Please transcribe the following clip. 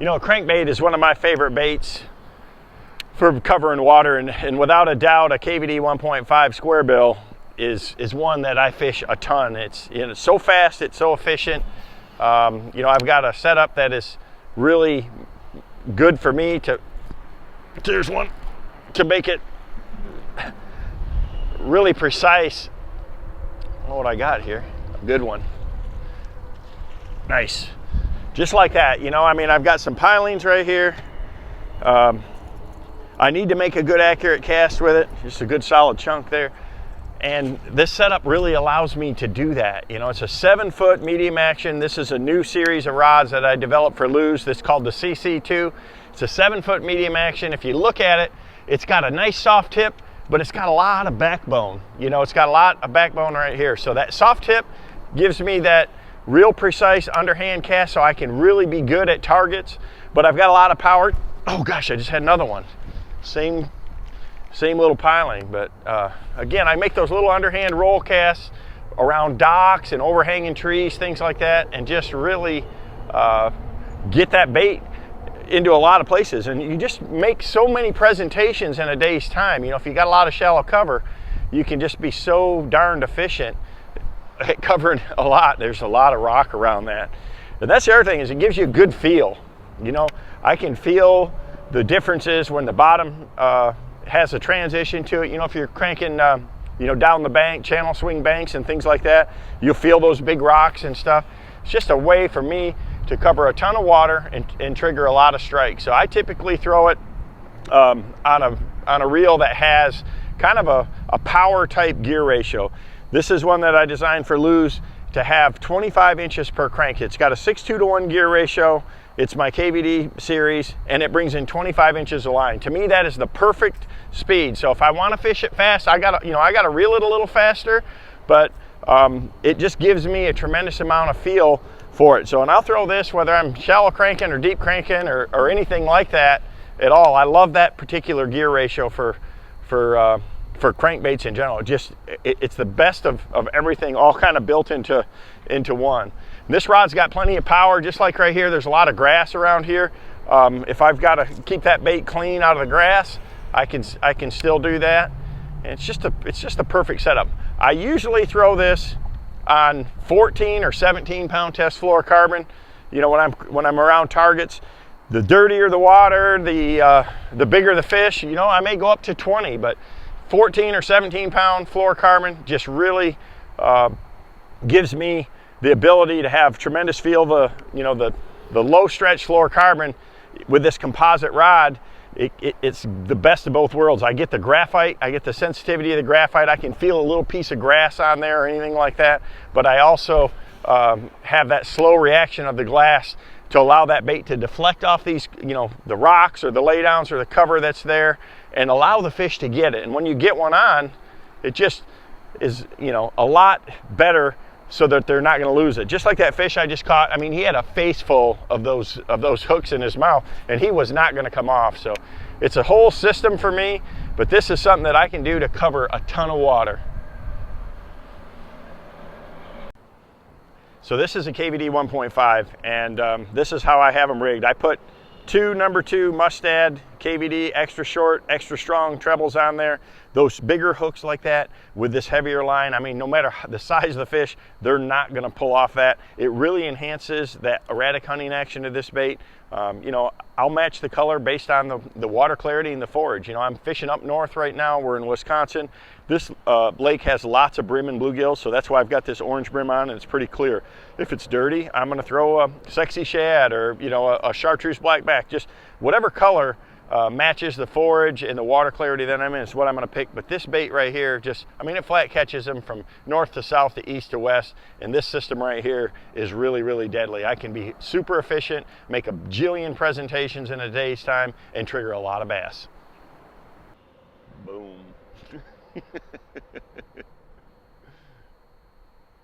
You know, a crankbait is one of my favorite baits for covering water, and without a doubt, a KVD 1.5 square bill is one that I fish a ton. It's, you know, so fast, it's so efficient. You know, I've got a setup that is really good for me to, there's one, to make it really precise. I don't know what I got here. A good one. Nice. Just like that, you know, I mean, I've got some pilings right here. I need to make a good accurate cast with it, just a good solid chunk there. And this setup really allows me to do that. You know, it's a 7-foot medium action. This is a new series of rods that I developed for Lew's. This is called the CC2. It's a 7-foot medium action. If you look at it, it's got a nice soft tip, but it's got a lot of backbone. You know, it's got a lot of backbone right here. So that soft tip gives me that real precise underhand cast so I can really be good at targets, but I've got a lot of power. Oh gosh, I just had another one. Same little piling, but again, I make those little underhand roll casts around docks and overhanging trees, things like that, and just really get that bait into a lot of places. And you just make so many presentations in a day's time. You know, if you got a lot of shallow cover, you can just be so darned efficient at covering a lot. There's a lot of rock around that. And that's the other thing, is it gives you a good feel. You know, I can feel the differences when the bottom has a transition to it. You know, if you're cranking, you know, down the bank, channel swing banks and things like that, you'll feel those big rocks and stuff. It's just a way for me to cover a ton of water and trigger a lot of strikes. So I typically throw it on a reel that has kind of a power type gear ratio. This is one that I designed for Lew's to have 25 inches per crank. It's got a 6:2-to-1 gear ratio. It's my KVD series, and it brings in 25 inches of line. To me, that is the perfect speed. So if I want to fish it fast, I gotta reel it a little faster, but it just gives me a tremendous amount of feel for it. So, and I'll throw this whether I'm shallow cranking or deep cranking or anything like that at all. I love that particular gear ratio for crankbaits in general. It's the best of everything, all kind of built into one. And this rod's got plenty of power, just like right here. There's a lot of grass around here. If I've got to keep that bait clean out of the grass, I can still do that. And it's just a perfect setup. I usually throw this on 14 or 17 pound test fluorocarbon. You know, when I'm around targets. The dirtier the water, the bigger the fish. You know, I may go up to 20, but 14 or 17 pound fluorocarbon just really gives me the ability to have tremendous feel. The low stretch fluorocarbon with this composite rod, it's the best of both worlds. I get the graphite, I get the sensitivity of the graphite. I can feel a little piece of grass on there or anything like that, but I also have that slow reaction of the glass to allow that bait to deflect off these, you know, the rocks or the laydowns or the cover that's there, and allow the fish to get it. And when you get one on, it just is, you know, a lot better, so that they're not going to lose it. Just like that fish I just caught. I mean, he had a face full of those hooks in his mouth, and he was not going to come off. So it's a whole system for me, but this is something that I can do to cover a ton of water. So this is a KVD 1.5, and this is how I have them rigged. I put two number 2 Mustad KVD extra short, extra strong trebles on there. Those bigger hooks like that with this heavier line, I mean, no matter the size of the fish, they're not gonna pull off that. It really enhances that erratic hunting action of this bait. You know, I'll match the color based on the water clarity and the forage. You know, I'm fishing up north right now. We're in Wisconsin. This lake has lots of brim and bluegills, so that's why I've got this orange brim on, and it's pretty clear. If it's dirty, I'm gonna throw a sexy shad or, you know, a chartreuse blackback. Just whatever color matches the forage and the water clarity that I'm in is what I'm going to pick. But this bait right here, I mean, it flat catches them from north to south to east to west, and this system right here is really, really deadly. I can be super efficient, make a jillion presentations in a day's time, and trigger a lot of bass. Boom.